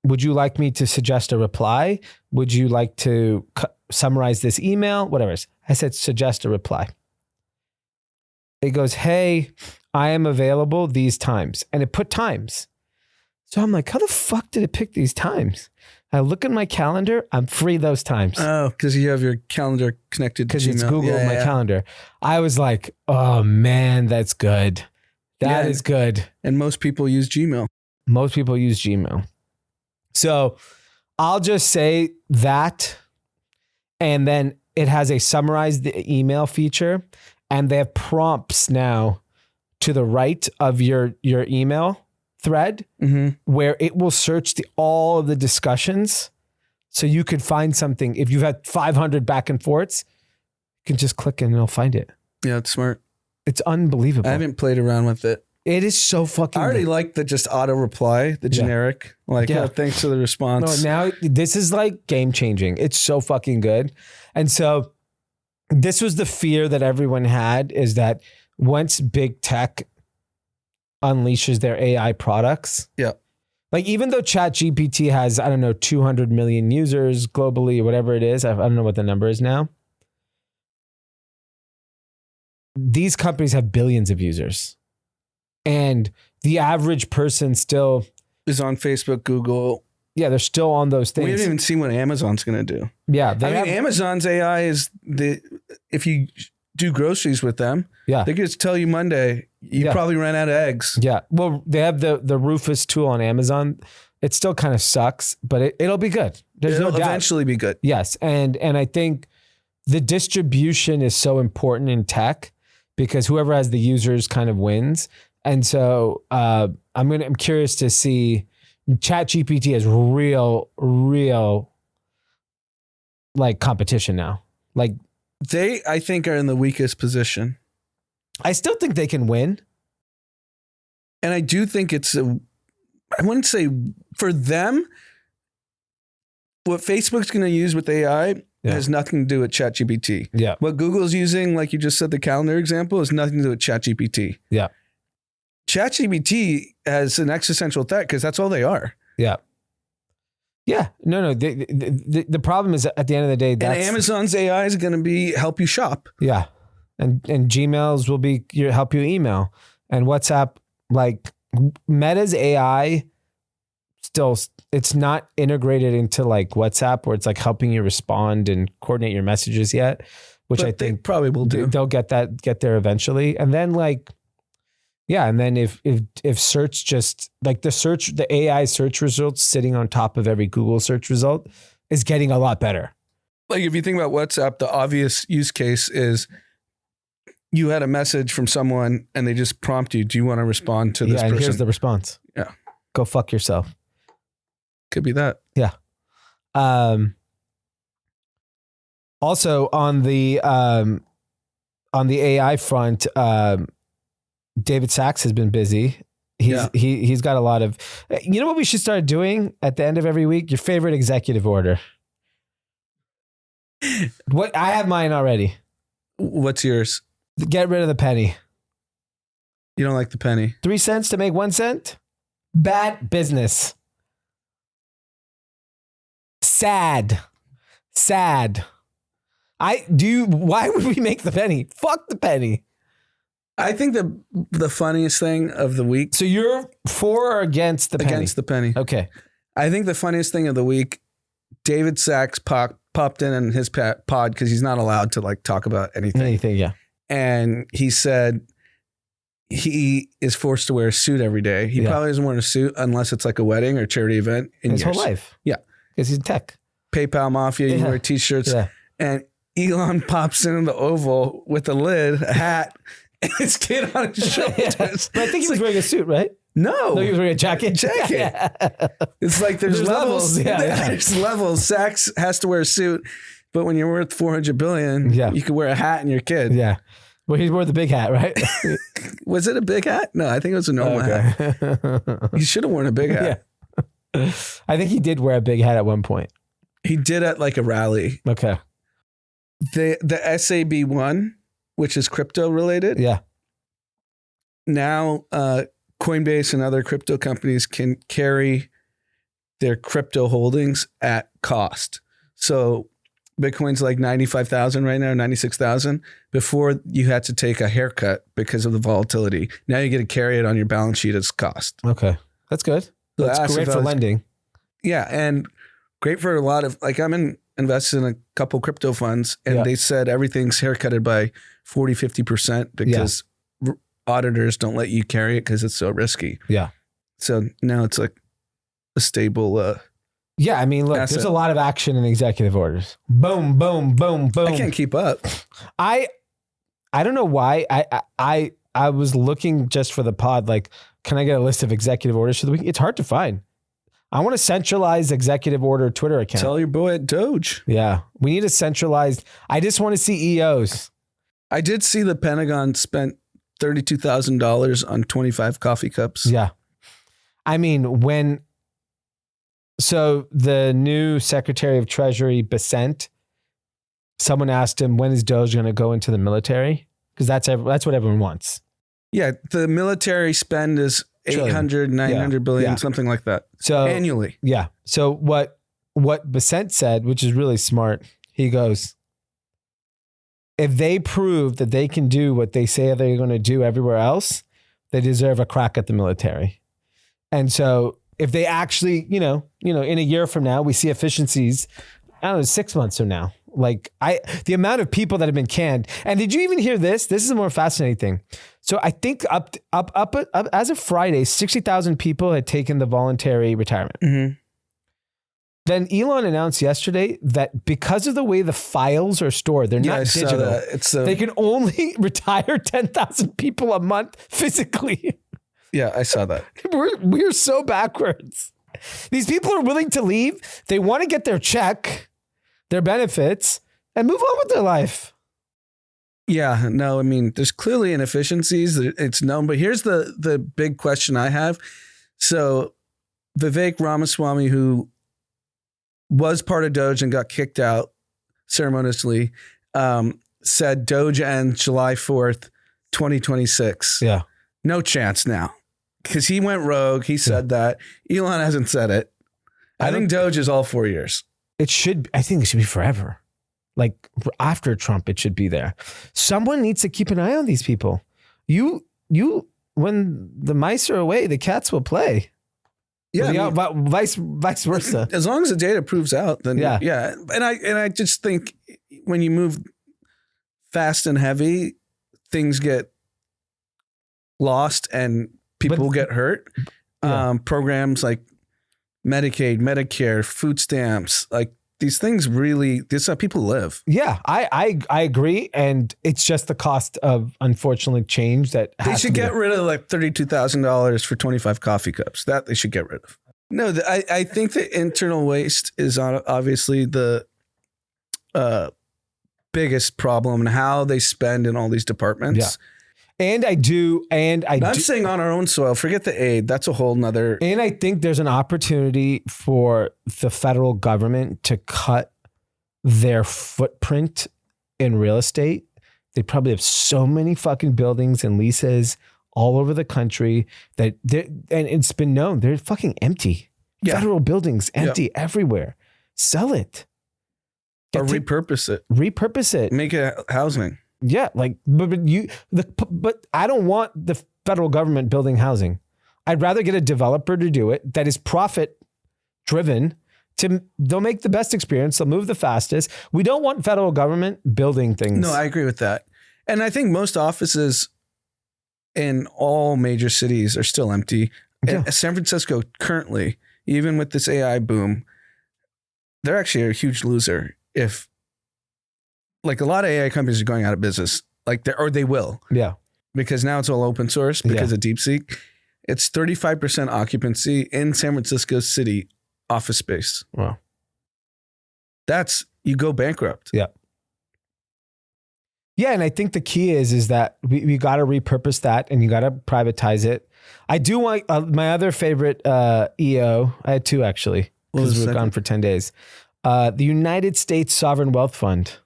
would you like me to suggest a reply? Would you like to summarize this email? Whatever it is. I said, suggest a reply. It goes, hey, I am available these times. And it put times. So I'm like, how the fuck did it pick these times? I look at my calendar. I'm free those times. Oh, because you have your calendar connected to Gmail. Because it's Google my calendar. I was like, oh man, that's good. That is good. And most people use Gmail. Most people use Gmail. So I'll just say that. And then it has a summarized email feature. And they have prompts now to the right of your email thread where it will search all of the discussions. So you could find something. If you've had 500 back and forths, you can just click and it'll find it. Yeah, it's smart. It's unbelievable. I haven't played around with it. It is so fucking I already good. like the just auto reply, the generic. Like, thanks for the response. No, now this is like game changing. It's so fucking good. And so this was the fear that everyone had, is that once big tech unleashes their AI products. Yeah. Like even though ChatGPT has, I don't know, 200 million users globally or whatever it is. I don't know what the number is now. These companies have billions of users. And the average person still is on Facebook, Google. Yeah, they're still on those things. We haven't even seen what Amazon's going to do. Yeah. Amazon's AI is if you do groceries with them, they could just tell you Monday, you probably ran out of eggs. Yeah. Well, they have the Rufus tool on Amazon. It still kind of sucks, but it'll be good. It'll eventually be good. Yes. And I think the distribution is so important in tech because whoever has the users kind of wins. And so I'm curious to see. ChatGPT has real like competition now. Like they, I think, are in the weakest position. I still think they can win. And I do think I wouldn't say for them, what Facebook's going to use with AI has nothing to do with ChatGPT. Yeah. What Google's using, like you just said, the calendar example, has nothing to do with ChatGPT. Yeah. ChatGPT has an existential threat because that's all they are. Yeah. Yeah. No. The problem is at the end of the day, and Amazon's AI is going to help you shop. Yeah. And Gmails will be help you email, and WhatsApp, like Meta's AI still, it's not integrated into like WhatsApp where it's like helping you respond and coordinate your messages yet, which I think probably will do. They'll get there eventually. And then like, yeah. And then if search just like the AI search results sitting on top of every Google search result is getting a lot better. Like if you think about WhatsApp, the obvious use case is you had a message from someone and they just prompt you, do you want to respond to this person? And here's the response. Yeah. Go fuck yourself. Could be that. Yeah. Also on the AI front, David Sachs has been busy. He's got a lot of, you know what we should start doing at the end of every week? Your favorite executive order. What I have mine already. What's yours? Get rid of the penny. You don't like the penny. 3 cents to make 1 cent? Bad business. Sad. Why would we make the penny? Fuck the penny. I think the funniest thing of the week. So you're for or against the penny? Against the penny. Okay. I think the funniest thing of the week, David Sachs popped in his pod because he's not allowed to like talk about anything. Yeah. And he said he is forced to wear a suit every day. He probably doesn't wear a suit unless it's like a wedding or charity event in his years. Whole life. Yeah. Because he's in tech. PayPal Mafia, you wear t-shirts. Yeah. And Elon pops in the Oval with a lid, a hat, and his kid on his shoulders. But I think he was wearing a suit, right? No, he was wearing a jacket. It's like there's levels. Yeah. There's levels. Sachs has to wear a suit, but when you're worth 400 billion, you can wear a hat and your kid. Yeah. Well, he wore the big hat, right? Was it a big hat? No, I think it was a normal hat. He should have worn a big hat. Yeah. I think he did wear a big hat at one point. He did at like a rally. Okay. The SAB1, which is crypto related. Yeah. Now, Coinbase and other crypto companies can carry their crypto holdings at cost. So Bitcoin's like 95,000 right now, 96,000. Before you had to take a haircut because of the volatility. Now you get to carry it on your balance sheet as cost. Okay. That's good. That's great for lending. Yeah. And great for a lot of, like I'm invested in a couple crypto funds and they said everything's haircutted by 40, 50% because auditors don't let you carry it because it's so risky. Yeah. So now it's like a stable yeah, I mean, look, asset. There's a lot of action in executive orders. Boom, boom, boom, boom. I can't keep up. I don't know why. I was looking just for the pod, like, can I get a list of executive orders for the week? It's hard to find. I want a centralized executive order Twitter account. Tell your boy at Doge. Yeah. We need a centralized. I just want to see EOs. I did see the Pentagon spent $32,000 on 25 coffee cups. Yeah. I mean, so the new Secretary of Treasury, Bessent, someone asked him, when is Doge going to go into the military? Because that's what everyone wants. Yeah. The military spend is 800, 900 billion, something like that. So annually. Yeah. So what Bessent said, which is really smart, he goes, if they prove that they can do what they say they're going to do everywhere else, they deserve a crack at the military. And so if they actually, in a year from now, we see efficiencies, I don't know, 6 months from now, like the amount of people that have been canned. And did you even hear this? This is a more fascinating thing. So I think up as of Friday, 60,000 people had taken the voluntary retirement. Mm-hmm. Then Elon announced yesterday that because of the way the files are stored, they're not digital. They can only retire 10,000 people a month physically. Yeah, I saw that. We're so backwards. These people are willing to leave. They want to get their check, their benefits, and move on with their life. Yeah, no, I mean, there's clearly inefficiencies. It's known, but here's the big question I have. So Vivek Ramaswamy, who was part of Doge and got kicked out ceremoniously, said Doge ends July 4th, 2026. Yeah. No chance now. Because he went rogue. He said that. Elon hasn't said it. I think Doge is all 4 years. I think it should be forever. Like after Trump, it should be there. Someone needs to keep an eye on these people. When the mice are away, the cats will play. Yeah, vice versa. As long as the data proves out, then yeah. And I just think when you move fast and heavy, things get lost and people get hurt. Programs like Medicaid, Medicare, food stamps, like these things really, this is how people live. Yeah, I agree. And it's just the cost of, unfortunately, change that they should get rid of like $32,000 for 25 coffee cups. That they should get rid of. No, I think the internal waste is obviously the biggest problem and how they spend in all these departments. Yeah. And I'm saying on our own soil, forget the aid. That's a whole nother. And I think there's an opportunity for the federal government to cut their footprint in real estate. They probably have so many fucking buildings and leases all over the country and it's been known they're fucking empty. Yeah. Federal buildings empty everywhere. Sell it. Or repurpose it. Repurpose it. Make it housing. Yeah, like but I don't want the federal government building housing. I'd rather get a developer to do it that is profit driven. They'll make the best experience. They'll move the fastest. We don't want federal government building things. No, I agree with that. And I think most offices in all major cities are still empty. Yeah. San Francisco currently, even with this AI boom, they're actually a huge loser. If like a lot of AI companies are going out of business, or they will. Yeah. Because now it's all open source because of DeepSeek. It's 35% occupancy in San Francisco city office space. Wow. You go bankrupt. Yeah. Yeah. And I think the key is that we got to repurpose that and you got to privatize it. I do want my other favorite EO. I had two actually because we were gone for 10 days. The United States Sovereign Wealth Fund.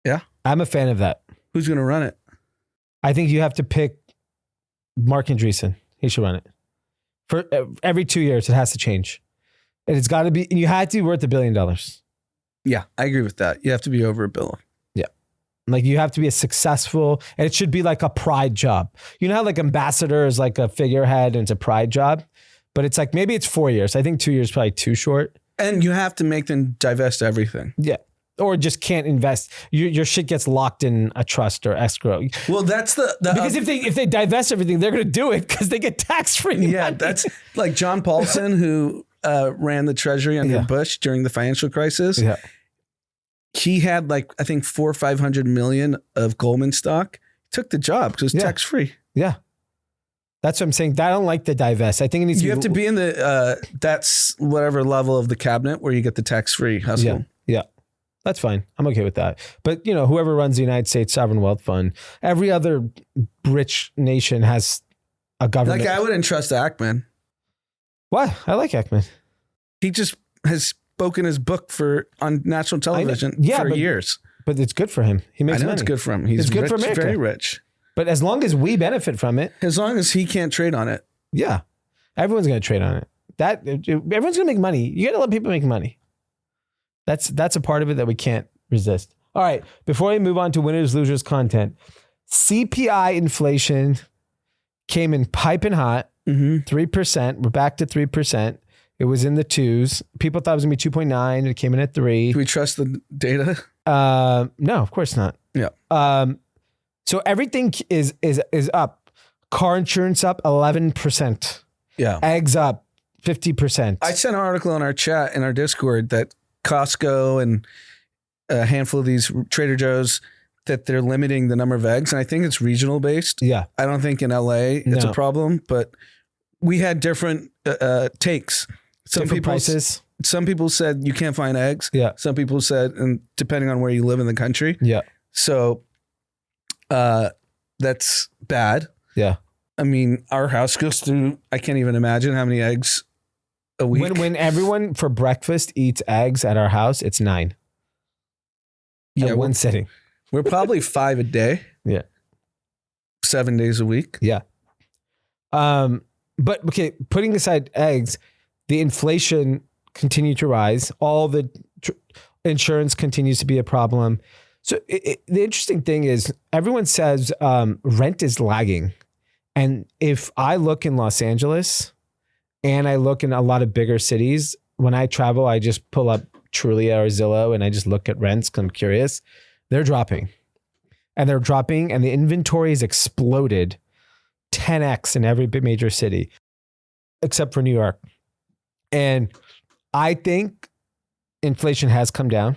Yeah. I'm a fan of that. Who's going to run it? I think you have to pick Mark Andreessen. He should run it. For every 2 years, it has to change. And it's got to be, you had to be worth $1 billion. Yeah, I agree with that. You have to be over $1 billion. Yeah. Like you have to be a successful, and it should be like a pride job. You know how like ambassador is like a figurehead and it's a pride job, but it's like, maybe it's 4 years. I think 2 years is probably too short. And you have to make them divest everything. Yeah. Or just can't invest. Your shit gets locked in a trust or escrow. Well, that's because if they divest everything, they're going to do it because they get tax free. Yeah, that's like John Paulson, who ran the Treasury under Bush during the financial crisis. Yeah, he had I think 400 or 500 million of Goldman stock. Took the job because it's tax free. Yeah, that's what I'm saying. I don't like the divest. I think it needs. You have to be in the that's whatever level of the cabinet where you get the tax free hustle. Yeah. That's fine. I'm okay with that. But, whoever runs the United States Sovereign Wealth Fund, every other rich nation has a government. I wouldn't trust Ackman. What? I like Ackman. He just has spoken his book on national television for years. But it's good for him. He makes money. It's good for him. He's good rich, for America. Very rich. But as long as we benefit from it. As long as he can't trade on it. Yeah. Everyone's going to trade on it. Everyone's going to make money. You got to let people make money. That's a part of it that we can't resist. All right. Before we move on to winners, losers content, CPI inflation came in piping hot, 3%. We're back to 3%. It was in the twos. People thought it was going to be 2.9. It came in at 3. Do we trust the data? No, of course not. Yeah. So everything is up. Car insurance up 11%. Yeah. Eggs up 50%. I sent an article in our chat in our Discord that Costco and a handful of these Trader Joe's that they're limiting the number of eggs. And I think it's regional based. Yeah. I don't think in LA it's a problem, but we had different takes. Different prices. Some people said you can't find eggs. Yeah. Some people said, and depending on where you live in the country. Yeah. So that's bad. Yeah. I mean, our house goes through, I can't even imagine how many eggs a week. When everyone for breakfast eats eggs at our house, it's 9. Yeah, one sitting. We're probably 5 a day. Yeah. 7 days a week. Yeah. But okay, putting aside eggs, the inflation continued to rise. All the insurance continues to be a problem. So the interesting thing is everyone says rent is lagging. And if I look in Los Angeles and I look in a lot of bigger cities, when I travel, I just pull up Trulia or Zillow and I just look at rents because I'm curious. They're dropping. And they're dropping and the inventory has exploded 10x in every major city, except for New York. And I think inflation has come down,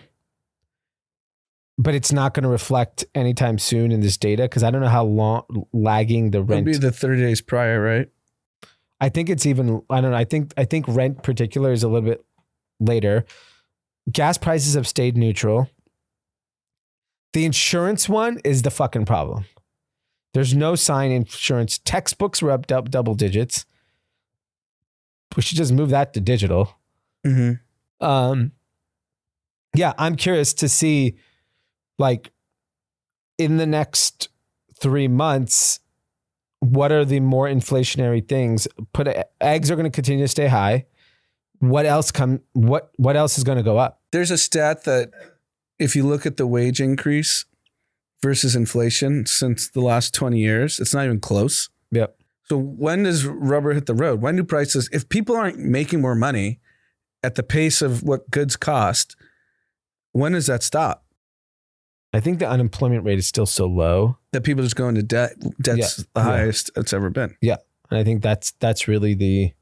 but it's not going to reflect anytime soon in this data because I don't know how long lagging the rent. It'll be the 30 days prior, right? I think it's even, I don't know. I think rent particular is a little bit later. Gas prices have stayed neutral. The insurance one is the fucking problem. There's no sign insurance. Textbooks were up double digits. We should just move that to digital. Mm-hmm. Yeah, I'm curious to see, like, in the next 3 months, what are the more inflationary things? Eggs are going to continue to stay high. What else is going to go up? There's a stat that if you look at the wage increase versus inflation since the last 20 years, it's not even close. Yep. So when does rubber hit the road? When do prices, if people aren't making more money at the pace of what goods cost, when does that stop? I think the unemployment rate is still so low that people just go into debt. Debt's the highest it's ever been. Yeah. And I think that's really the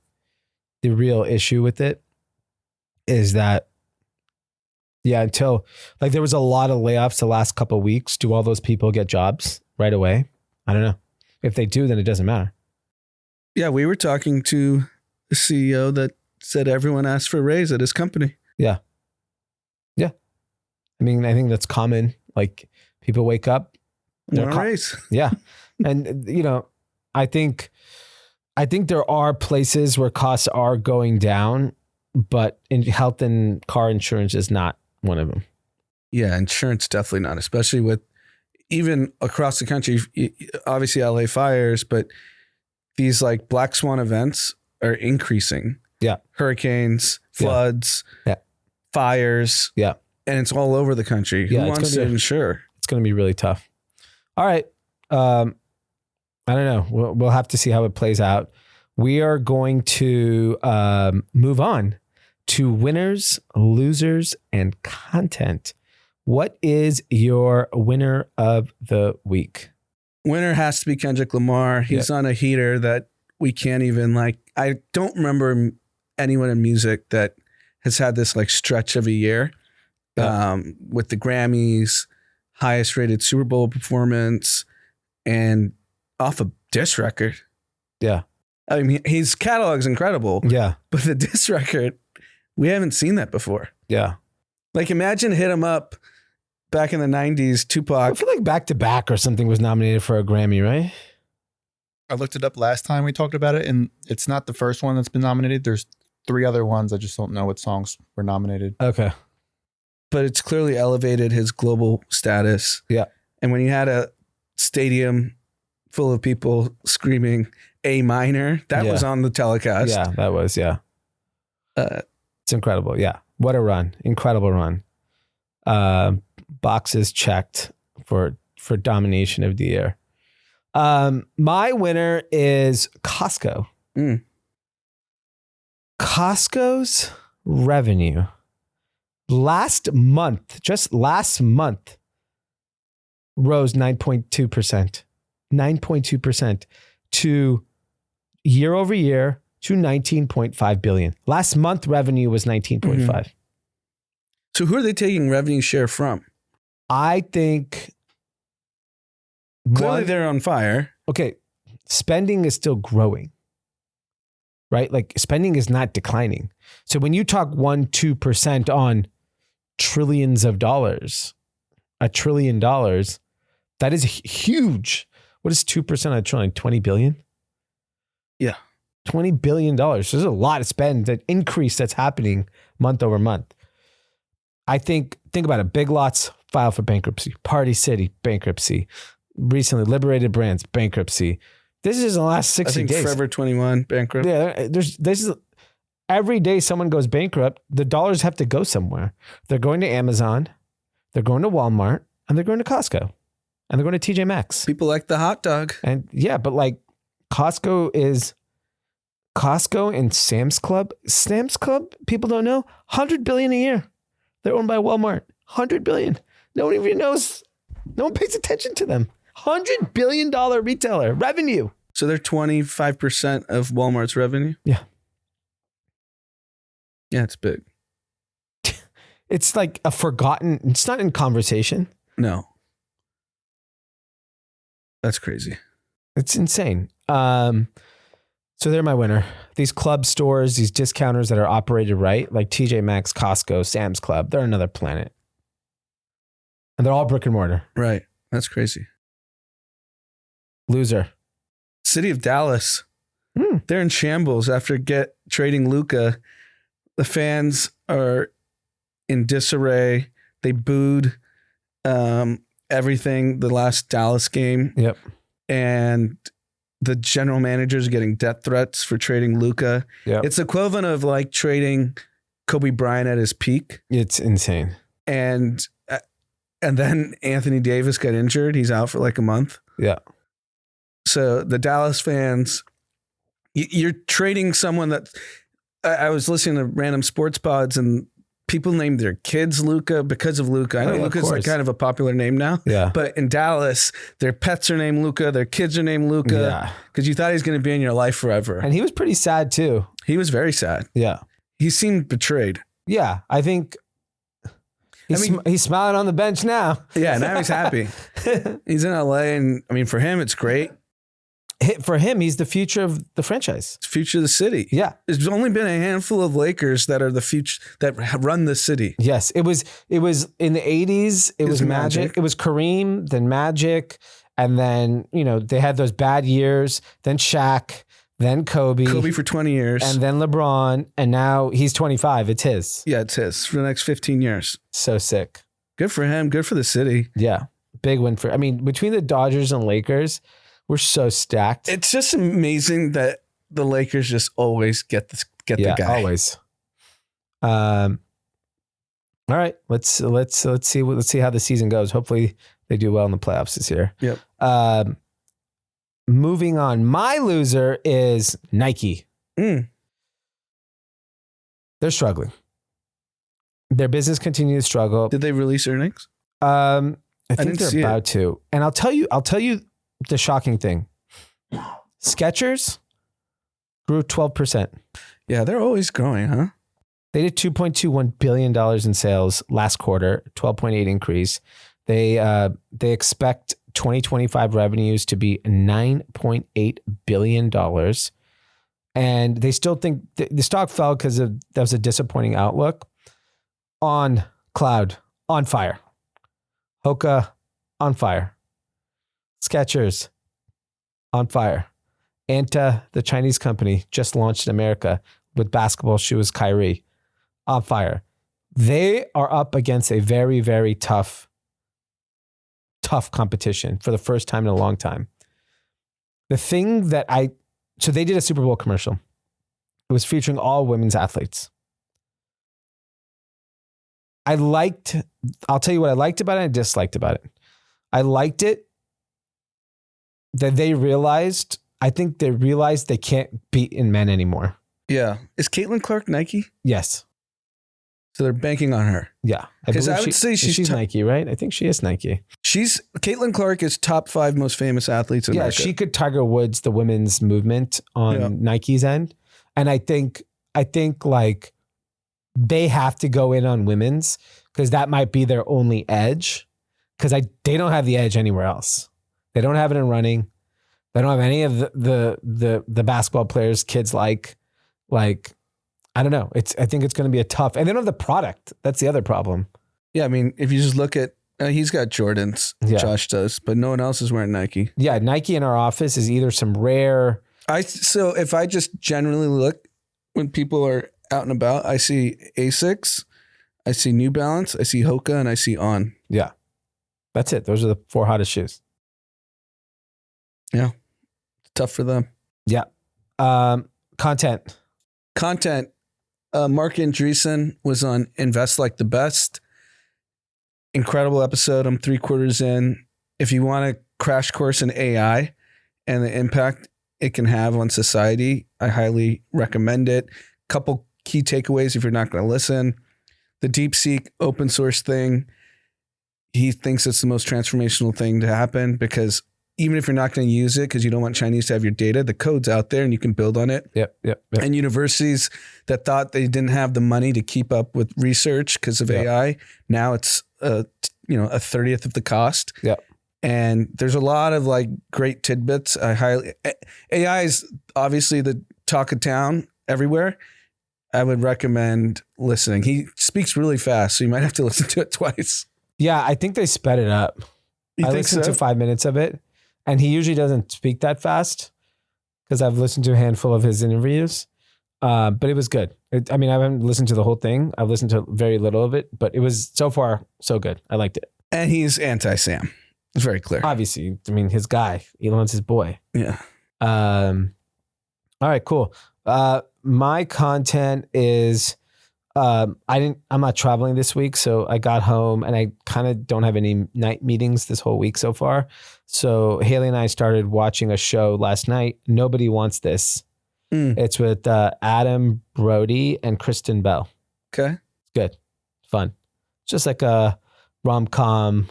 real issue with it is that, until like there was a lot of layoffs the last couple of weeks. Do all those people get jobs right away? I don't know. If they do, then it doesn't matter. Yeah. We were talking to a CEO that said everyone asked for a raise at his company. Yeah. Yeah. I mean, I think that's common. Like people wake up. Raise. Yeah. And I think there are places where costs are going down, but in health and car insurance is not one of them. Yeah. Insurance, definitely not, especially with even across the country, obviously LA fires, but these like black swan events are increasing. Yeah. Hurricanes, floods, fires. Yeah. And it's all over the country. Who wants to insure? It's going to be really tough. All right. I don't know. We'll have to see how it plays out. We are going to move on to winners, losers, and content. What is your winner of the week? Winner has to be Kendrick Lamar. He's on a heater that we can't even I don't remember anyone in music that has had this like stretch of a year. With the Grammys, highest rated Super Bowl performance, and off a diss record. Yeah. I mean, his catalog's incredible. Yeah. But the diss record, we haven't seen that before. Yeah. Like imagine Hit 'Em Up back in the 90s, Tupac. I feel like Back to Back or something was nominated for a Grammy, right? I looked it up last time we talked about it, and it's not the first one that's been nominated. There's 3 other ones. I just don't know what songs were nominated. Okay. But it's clearly elevated his global status. Yeah. And when you had a stadium full of people screaming A minor, that was on the telecast. Yeah, that was, it's incredible. Yeah. What a run. Incredible run. Boxes checked for domination of the year. My winner is Costco. Costco's revenue last month rose 9.2%. 9.2% to year over year to 19.5 billion. Last month revenue was 19.5. So who are they taking revenue share from? I think clearly they're on fire. Okay, spending is still growing. Right? Like spending is not declining. So when you talk 1-2% on trillions of dollars, $1 trillion, that is huge. What is 2% on a trillion? 20 billion? Yeah. $20 billion. There's a lot of spend, that increase that's happening month over month. I think about it. Big Lots file for bankruptcy. Party City, bankruptcy. Recently, Liberated Brands, bankruptcy. This is in the last 60 days. Forever 21 bankrupt. Yeah, every day someone goes bankrupt, the dollars have to go somewhere. They're going to Amazon, they're going to Walmart, and they're going to Costco, and they're going to TJ Maxx. People like the hot dog. And yeah, but like Costco and Sam's Club. Sam's Club, people don't know, $100 billion a year. They're owned by Walmart. $100 billion. No one even knows. No one pays attention to them. $100 billion retailer revenue. So they're 25% of Walmart's revenue? Yeah. Yeah, it's big. It's like it's not in conversation. No. That's crazy. It's insane. So they're my winner. These club stores, these discounters that are operated right, like TJ Maxx, Costco, Sam's Club, they're another planet. And they're all brick and mortar. Right. That's crazy. Loser. City of Dallas. They're in shambles after trading Luka. The fans are in disarray. They booed everything the last Dallas game. Yep. And The general managers getting death threats for trading Luka. Yeah. It's equivalent of like trading Kobe Bryant at his peak. It's insane. And then Anthony Davis got injured. He's out for like a month. Yeah. So the Dallas fans, you're trading someone that I was listening to random sports pods and people named their kids Luka because of Luka. I know Luka's like kind of a popular name now. Yeah. But in Dallas, their pets are named Luka. Their kids are named Luka. Because you thought he was going to be in your life forever. And he was pretty sad too. He was very sad. Yeah. He seemed betrayed. Yeah. I think he's smiling on the bench now. Yeah. Now he's happy. He's in LA. And I mean, for him, it's great. For him, he's the future of the franchise. It's future of the city. Yeah. There's only been a handful of Lakers that are the future, that run the city. Yes. It was in the 80s. It was Magic. It was Kareem, then Magic. And then, they had those bad years. Then Shaq, then Kobe. Kobe for 20 years. And then LeBron. And now he's 25. It's his. Yeah, it's his for the next 15 years. So sick. Good for him. Good for the city. Yeah. Big win between the Dodgers and Lakers, we're so stacked. It's just amazing that the Lakers just always get the guy. Always. All right, let's see how the season goes. Hopefully they do well in the playoffs this year. Yep. Moving on, my loser is Nike. They're struggling. Their business continues to struggle. Did they release earnings? I think they're about to. And I'll tell you the shocking thing. Skechers grew 12%. Yeah, they're always growing, huh? They did $2.21 billion in sales last quarter, 12.8 increase. They expect 2025 revenues to be $9.8 billion. And they still think the stock fell because that was a disappointing outlook. On cloud, on fire. Hoka, on fire. Skechers, on fire. Anta, the Chinese company, just launched in America with basketball shoes, Kyrie, on fire. They are up against a very, very tough competition for the first time in a long time. The thing that so they did a Super Bowl commercial. It was featuring all women's athletes. I'll tell you what I liked about it and disliked about it. I liked it that I think they realized they can't beat in men anymore. Yeah. Is Caitlin Clark Nike? Yes. So they're banking on her. Yeah. Because I would say she's Nike, right? I think she is Nike. Caitlin Clark is top 5 most famous athletes in America. Yeah, she could Tiger Woods the women's movement on Nike's end. And I think like they have to go in on women's because that might be their only edge. Because they don't have the edge anywhere else. They don't have it in running. They don't have any of the basketball players kids like I don't know. I think it's going to be a tough, and they don't have the product. That's the other problem. Yeah, I mean, if you just look at, he's got Jordans, Josh does, but no one else is wearing Nike. Yeah, Nike in our office is either some rare. So if I just generally look when people are out and about, I see Asics, I see New Balance, I see Hoka, and I see On. Yeah, that's it. Those are the 4 hottest shoes. Yeah, tough for them. Yeah. Content. Mark Andreessen was on Invest Like the Best. Incredible episode. I'm 3/4 in. If you want a crash course in AI and the impact it can have on society, I highly recommend it. Couple key takeaways if you're not going to listen. The DeepSeek open source thing, he thinks it's the most transformational thing to happen because even if you're not going to use it because you don't want Chinese to have your data, the code's out there and you can build on it. Yep. And universities that thought they didn't have the money to keep up with research because of AI, now it's a 30th of the cost. Yep. And there's a lot of like great tidbits. AI is obviously the talk of town everywhere. I would recommend listening. He speaks really fast, so you might have to listen to it twice. Yeah, I think they sped it up. I listened to 5 minutes of it. And he usually doesn't speak that fast because I've listened to a handful of his interviews, but it was good. I haven't listened to the whole thing. I've listened to very little of it, but it was so far so good. I liked it. And he's anti-Sam. It's very clear. Obviously, his guy, Elon's his boy. Yeah. All right, cool. My content is I'm not traveling this week, so I got home and I kind of don't have any night meetings this whole week so far. So Haley and I started watching a show last night. Nobody Wants This. It's with Adam Brody and Kristen Bell. Okay. It's good. Fun. Just like a rom-com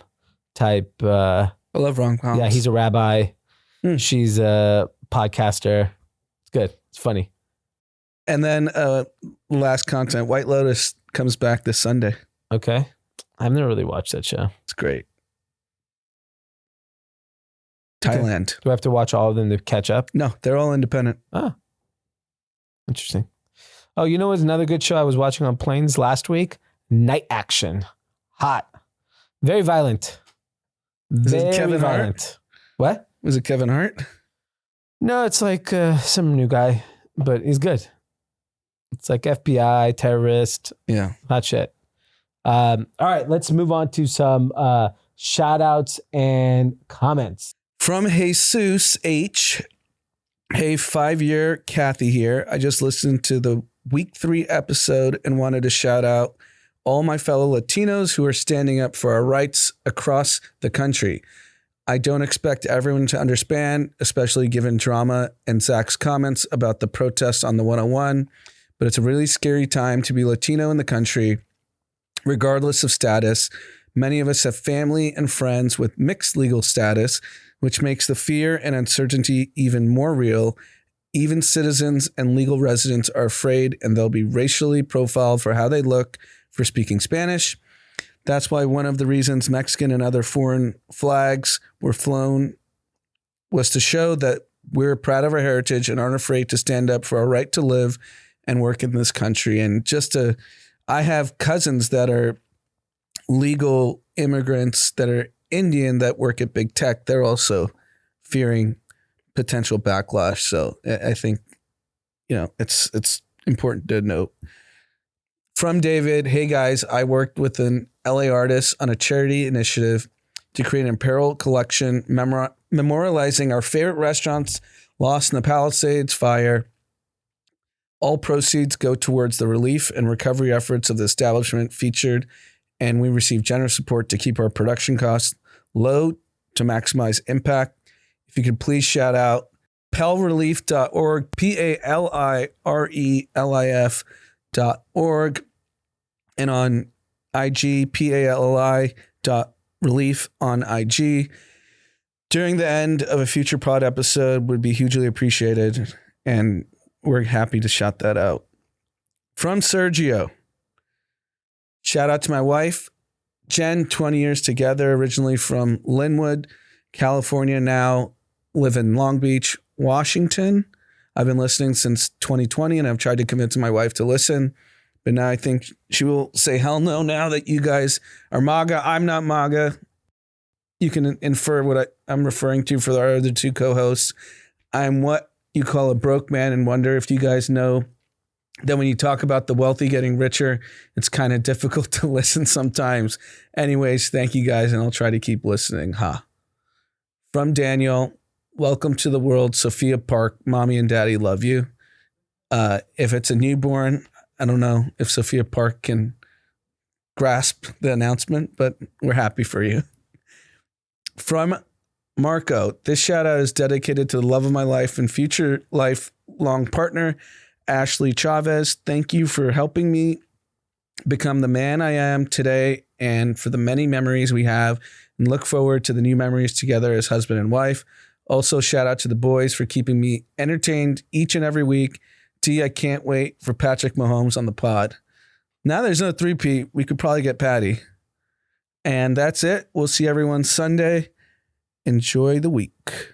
type. I love rom-coms. Yeah, he's a rabbi. She's a podcaster. It's good. It's funny. And then last content, White Lotus comes back this Sunday. Okay. I've never really watched that show. It's great. Thailand. Okay. Do I have to watch all of them to catch up? No, they're all independent. Oh, interesting. Oh, you know what's another good show I was watching on planes last week? Night Action. Hot. Very violent. Very Kevin violent. Hart? What? Was it Kevin Hart? No, it's like some new guy, but he's good. It's like FBI, terrorist. Yeah. Hot shit. All right, let's move on to some shout outs and comments. From Jesus H. Hey, 5-year Kathy here. I just listened to the week 3 episode and wanted to shout out all my fellow Latinos who are standing up for our rights across the country. I don't expect everyone to understand, especially given drama and Zach's comments about the protests on the 101, but it's a really scary time to be Latino in the country, regardless of status. Many of us have family and friends with mixed legal status, which makes the fear and uncertainty even more real. Even citizens and legal residents are afraid, and they'll be racially profiled for how they look for speaking Spanish. That's why one of the reasons Mexican and other foreign flags were flown was to show that we're proud of our heritage and aren't afraid to stand up for our right to live and work in this country. And I have cousins that are legal immigrants that are Indian that work at big tech. They're also fearing potential backlash. So I think, it's important to note. From David, hey guys, I worked with an LA artist on a charity initiative to create an apparel collection memorializing our favorite restaurants lost in the Palisades fire. All proceeds go towards the relief and recovery efforts of the establishment featured, and we receive generous support to keep our production costs low to maximize impact. If you could please shout out PELRelief.org, PALIRELIF.org, and on IG, PALI.relief on IG. During the end of a future pod episode would be hugely appreciated, and we're happy to shout that out. From Sergio, shout out to my wife, Jen, 20 years together, originally from Linwood, California, now live in Long Beach, Washington. I've been listening since 2020, and I've tried to convince my wife to listen, but now I think she will say hell no now that you guys are MAGA. I'm not MAGA. You can infer what I'm referring to for our other 2 co-hosts. I'm what you call a broke man, and wonder if you guys know that when you talk about the wealthy getting richer, it's kind of difficult to listen sometimes. Anyways, thank you guys, and I'll try to keep listening. From Daniel, welcome to the world, Sophia Park. Mommy and daddy love you. If it's a newborn, I don't know if Sophia Park can grasp the announcement, but we're happy for you. From Marco, this shout out is dedicated to the love of my life and future lifelong partner, Ashley Chavez. Thank you for helping me become the man I am today, and for the many memories we have, and look forward to the new memories together as husband and wife. Also, shout out to the boys for keeping me entertained each and every week. T, I can't wait for Patrick Mahomes on the pod. Now there's no 3P. We could probably get Patty. And that's it. We'll see everyone Sunday. Enjoy the week.